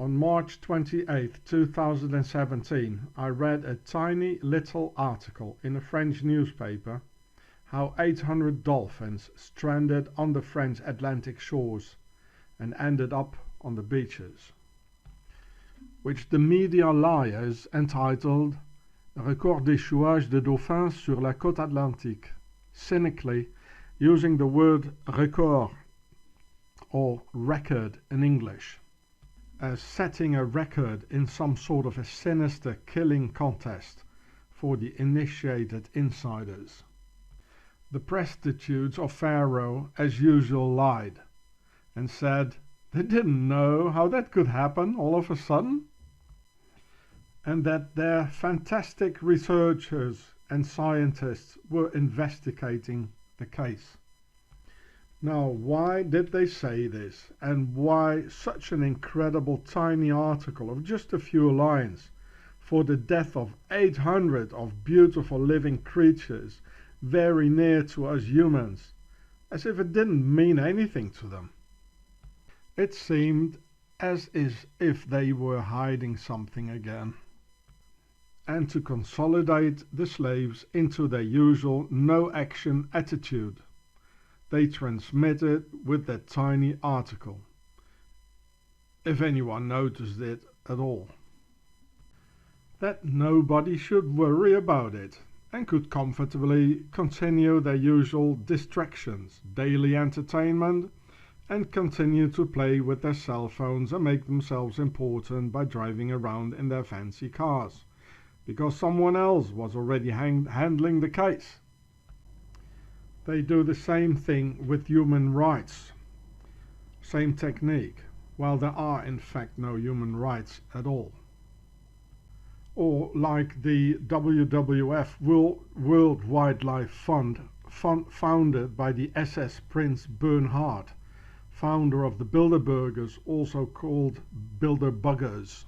On March 28, 2017, I read a tiny little article in a French newspaper how 800 dolphins stranded on the French Atlantic shores and ended up on the beaches, which the media liars entitled Record d'échouage de dauphins sur la côte atlantique, cynically using the word record or record in English as setting a record in some sort of a sinister killing contest for the initiated insiders. The prostitutes of Pharaoh as usual lied and said they didn't know how that could happen all of a sudden, and that their fantastic researchers and scientists were investigating the case. Now, why did they say this, and why such an incredible tiny article of just a few lines for the death of 800 of beautiful living creatures very near to us humans, as if it didn't mean anything to them? It seemed as if they were hiding something again, and to consolidate the slaves into their usual no-action attitude, they transmitted with that tiny article, if anyone noticed it at all, that nobody should worry about it and could comfortably continue their usual distractions, daily entertainment, and continue to play with their cell phones and make themselves important by driving around in their fancy cars, because someone else was already handling the case. They do the same thing with human rights, same technique, while there are in fact no human rights at all. Or like the WWF World Wildlife Fund, founded by the SS Prince Bernhard, founder of the Bilderbergers, also called Bilderbuggers.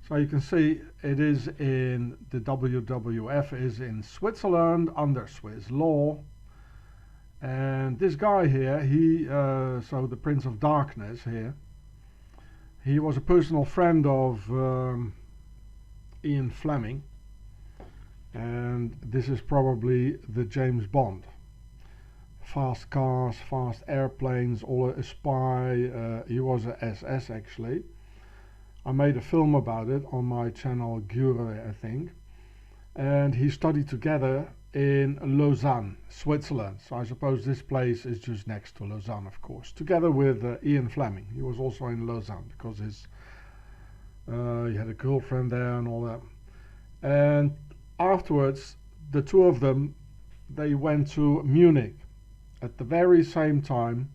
So you can see it is in the WWF is in Switzerland under Swiss law. And this guy here, so the Prince of Darkness here, he was a personal friend of Ian Fleming, and this is probably the James Bond. Fast cars, fast airplanes, all a spy. He was a SS actually. I made a film about it on my channel Gure, I think, and he studied together in Lausanne, Switzerland. So I suppose this place is just next to Lausanne, of course, together with Ian Fleming. He was also in Lausanne because he had a girlfriend there and all that. And afterwards, the two of them, they went to Munich at the very same time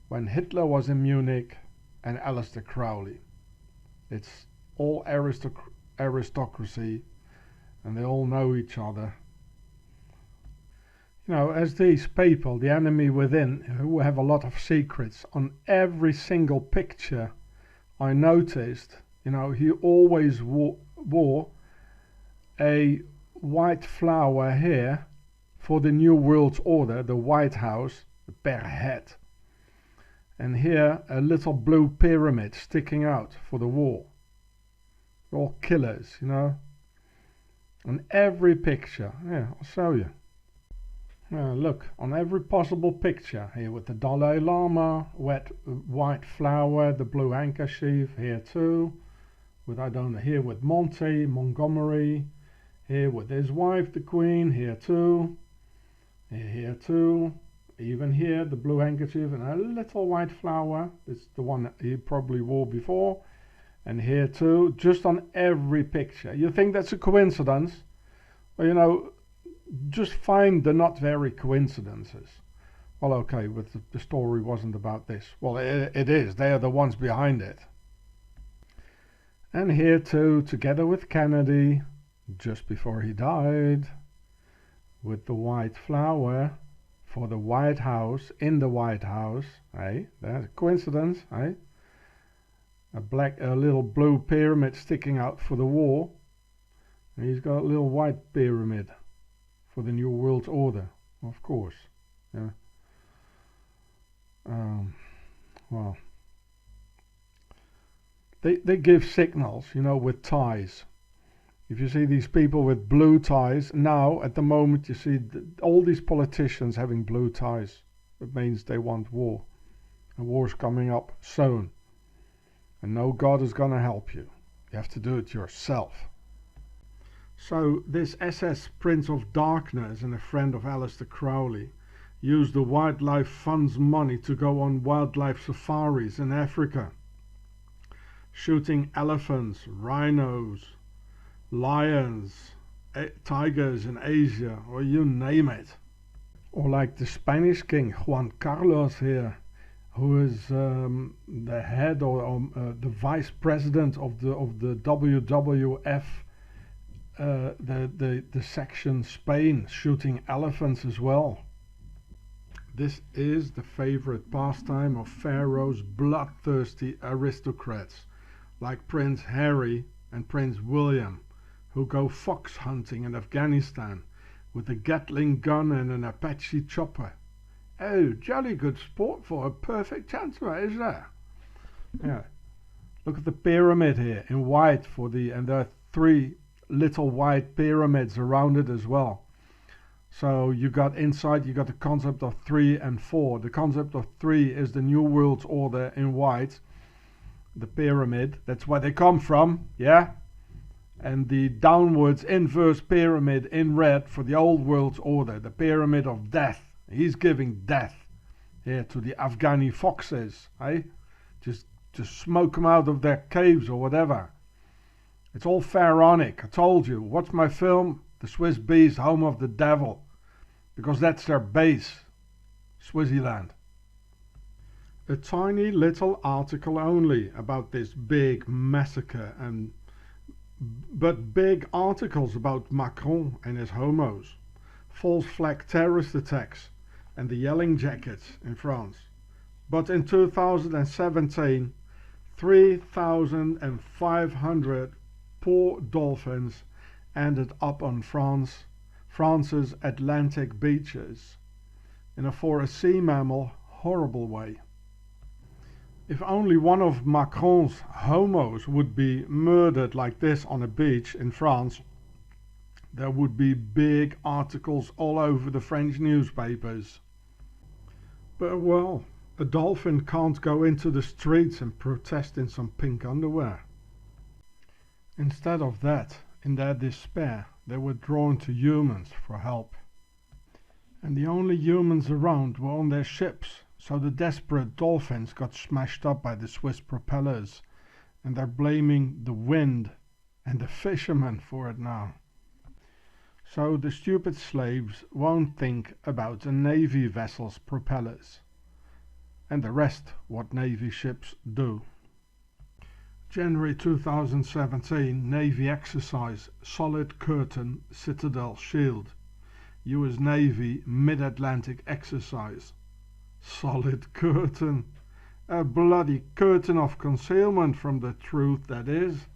when Hitler was in Munich and Aleister Crowley. It's all aristocracy, and they all know each other. You know, as these people, the enemy within, who have a lot of secrets, on every single picture I noticed, you know, he always wore a white flower here for the New World Order, the White House, the bear hat. And here a little blue pyramid sticking out for the war. All killers, you know. On every picture, yeah, I'll show you. Look, on every possible picture, here with the Dalai Lama, white flower, the blue handkerchief, here too, with, I don't know, here with Montgomery, here with his wife, the Queen, here too, here too, even here, the blue handkerchief and a little white flower, it's the one that he probably wore before, and here too, just on every picture. You think that's a coincidence? Well, you know, just find the not very coincidences. Well, okay, but the story wasn't about this. Well, it is. They are the ones behind it. And here too, together with Kennedy, just before he died, with the white flower for the White House, in the White House. Hey, that's a coincidence, hey? A little blue pyramid sticking out for the war. And he's got a little white pyramid for the New World Order, of course. Yeah. Well, They give signals, you know, with ties. If you see these people with blue ties, now at the moment you see all these politicians having blue ties. It means they want war. And war's coming up soon. And no God is gonna help you. You have to do it yourself. So this SS Prince of Darkness and a friend of Aleister Crowley used the wildlife fund's money to go on wildlife safaris in Africa, shooting elephants, rhinos, lions, tigers in Asia, or you name it. Or like the Spanish king Juan Carlos here, who is the head or the vice president of the WWF, the section Spain, shooting elephants as well. This is the favorite pastime of Pharaoh's bloodthirsty aristocrats, like Prince Harry and Prince William, who go fox hunting in Afghanistan with a Gatling gun and an Apache chopper. Oh, jolly good sport for a perfect chancellor, is there? Yeah. Look at the pyramid here in white and there are 3 little white pyramids around it as well. So you got the concept of 3 and 4. The concept of 3 is the New World Order in white, the pyramid. That's where they come from, yeah? And the downwards inverse pyramid in red for the Old World Order, the pyramid of death. He's giving death here to the Afghani foxes, eh? Just smoke them out of their caves or whatever. It's all pharaonic. I told you. Watch my film, The Swiss Bees, Home of the Devil, because that's their base, Swaziland. A tiny little article only about this big massacre, but big articles about Macron and his homos, false flag terrorist attacks, and the yelling jackets in France. But in 2017, 3,500 poor dolphins ended up on France's Atlantic beaches in a, for a sea mammal, horrible way. If only one of Macron's homos would be murdered like this on a beach in France, there would be big articles all over the French newspapers. But well, a dolphin can't go into the streets and protest in some pink underwear. Instead of that, in their despair, they were drawn to humans for help. And the only humans around were on their ships, so the desperate dolphins got smashed up by the Swiss propellers, and they're blaming the wind and the fishermen for it now. So the stupid slaves won't think about a Navy vessel's propellers, and the rest what Navy ships do. January 2017, Navy exercise, Solid Curtain Citadel Shield. US Navy Mid-Atlantic exercise. Solid curtain. A bloody curtain of concealment from the truth, that is.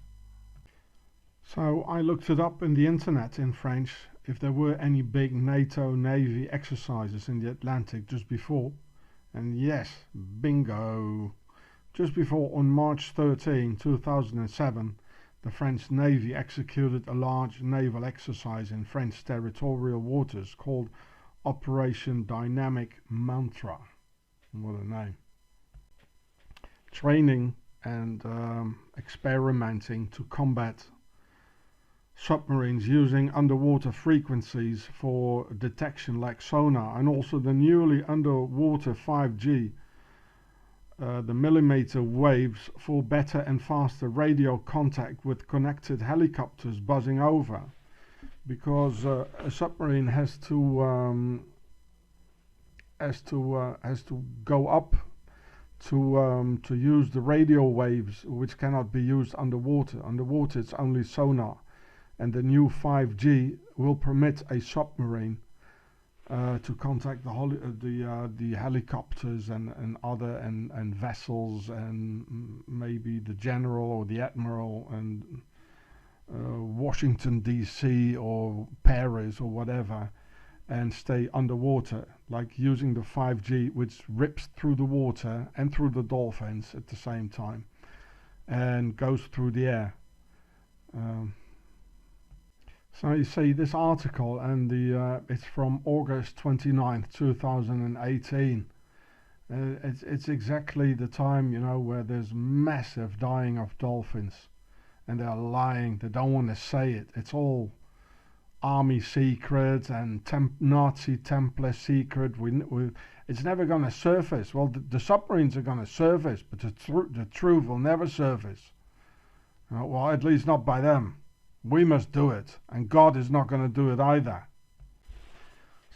So I looked it up in the internet in French if there were any big NATO Navy exercises in the Atlantic just before. And yes, bingo. Just before, on March 13, 2007, the French Navy executed a large naval exercise in French territorial waters called Operation Dynamic Mantra. What a name. Training and experimenting to combat submarines using underwater frequencies for detection like sonar, and also the newly underwater 5G, the millimeter waves for better and faster radio contact with connected helicopters buzzing over, because a submarine has to go up to use the radio waves, which cannot be used underwater. Underwater it's only sonar, and the new 5G will permit a submarine to contact the helicopters and other and vessels, and maybe the general or the admiral and Washington DC or Paris or whatever, and stay underwater, like using the 5G, which rips through the water and through the dolphins at the same time. and goes through the air. So you see this article, and it's from August 29th, 2018. It's exactly the time, you know, where there's massive dying of dolphins, and they're lying. They don't want to say it. It's all army secret and Nazi Templar secret. It's never going to surface. Well, the submarines are going to surface, but the truth will never surface. Well, at least not by them. We must do it, and God is not going to do it either.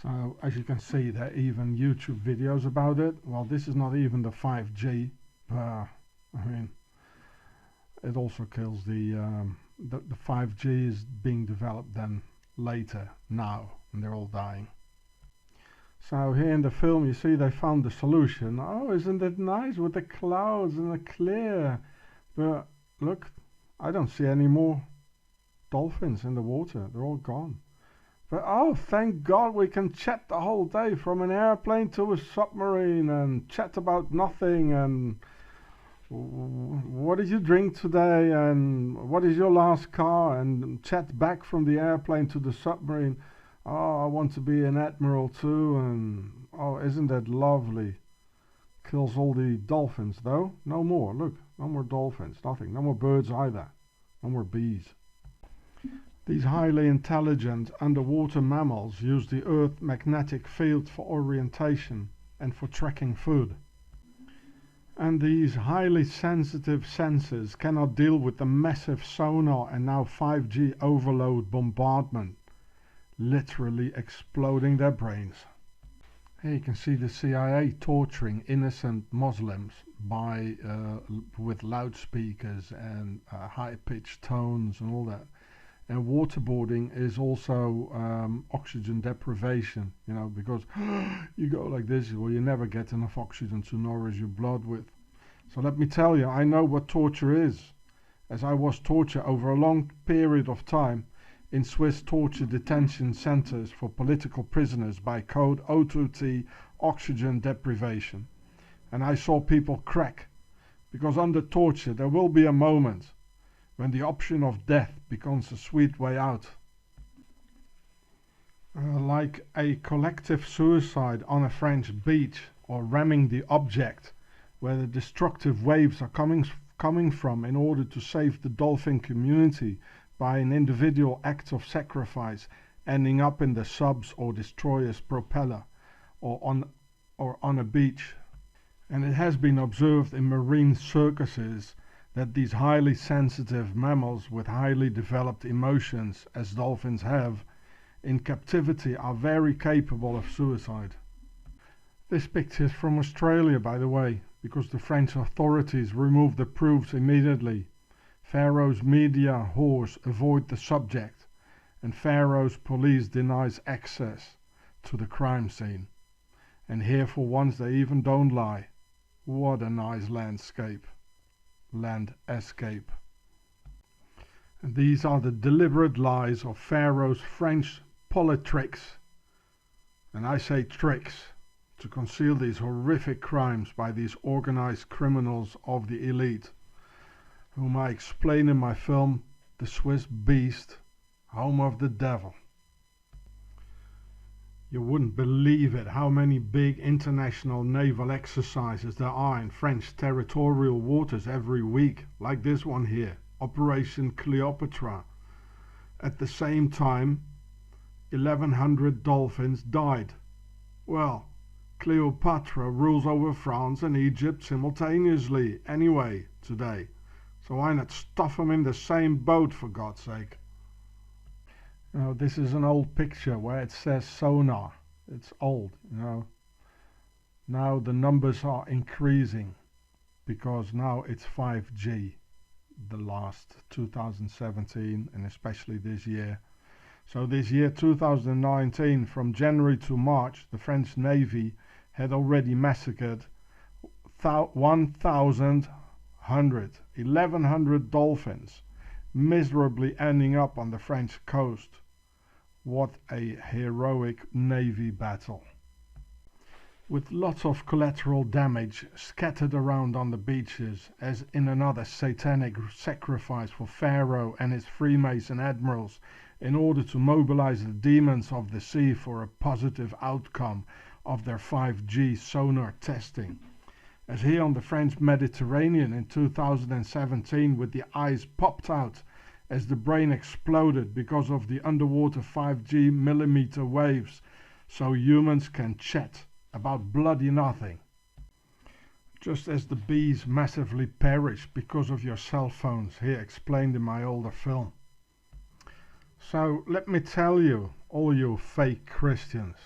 So, as you can see, there are even YouTube videos about it. Well, this is not even the 5G, but I mean, it also kills the 5G is being developed then later, now, and they're all dying. So here in the film you see they found the solution. Oh, isn't it nice with the clouds and the clear? But look, I don't see any more dolphins in the water. They're all gone. But oh, thank God we can chat the whole day from an airplane to a submarine and chat about nothing, and what did you drink today, and what is your last car, and chat back from the airplane to the submarine. Oh, I want to be an admiral too, and oh, isn't that lovely? Kills all the dolphins though. No more, look, no more dolphins, nothing. No more birds either. No more bees. These highly intelligent underwater mammals use the Earth's magnetic field for orientation and for tracking food. And these highly sensitive sensors cannot deal with the massive sonar and now 5G overload bombardment, literally exploding their brains. Here you can see the CIA torturing innocent Muslims with loudspeakers and high-pitched tones and all that. And waterboarding is also oxygen deprivation, you know, because you go like this, well, you never get enough oxygen to nourish your blood with. So let me tell you, I know what torture is, as I was tortured over a long period of time in Swiss torture detention centers for political prisoners by code O2T oxygen deprivation. And I saw people crack, because under torture there will be a moment when the option of death becomes a sweet way out. Like a collective suicide on a French beach, or ramming the object where the destructive waves are coming from in order to save the dolphin community by an individual act of sacrifice ending up in the subs or destroyer's propeller or on a beach. And it has been observed in marine circuses that these highly sensitive mammals with highly developed emotions, as dolphins have, in captivity are very capable of suicide. This picture is from Australia, by the way, because the French authorities removed the proofs immediately. Faroe's media whores avoid the subject, and Faroe's police denies access to the crime scene. And here for once they even don't lie. What a nice landscape. Land escape. And these are the deliberate lies of Faroe's French politricks, and I say tricks, to conceal these horrific crimes by these organized criminals of the elite, whom I explain in my film The Swiss Beast, Home of the Devil. You wouldn't believe it how many big international naval exercises there are in French territorial waters every week, like this one here, Operation Cleopatra. At the same time, 1,100 dolphins died. Well, Cleopatra rules over France and Egypt simultaneously anyway today, so why not stuff them in the same boat, for God's sake? You know, this is an old picture where it says sonar. It's old, you know. Now the numbers are increasing because now it's 5G, the last 2017 and especially this year. So this year 2019, from January to March, the French Navy had already massacred 1,100 dolphins, miserably ending up on the French coast. What a heroic Navy battle. with lots of collateral damage scattered around on the beaches, as in another satanic sacrifice for Pharaoh and his Freemason admirals in order to mobilize the demons of the sea for a positive outcome of their 5G sonar testing. As here on the French Mediterranean in 2017, with the eyes popped out as the brain exploded because of the underwater 5G millimeter waves, so humans can chat about bloody nothing. Just as the bees massively perish because of your cell phones, here explained in my older film. So let me tell you, all you fake Christians,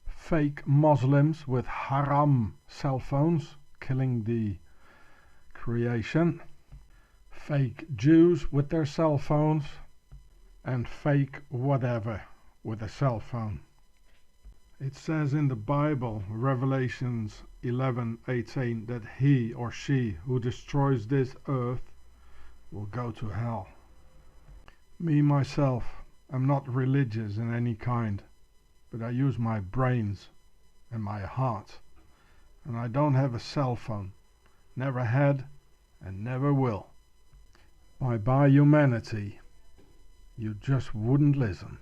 fake Muslims with haram cell phones killing the creation, fake Jews with their cell phones, and fake whatever with a cell phone. It says in the Bible, Revelations 11:18, that he or she who destroys this earth will go to hell. Me, myself, am not religious in any kind, but I use my brains and my heart. And I don't have a cell phone. Never had and never will. Bye bye humanity. You just wouldn't listen.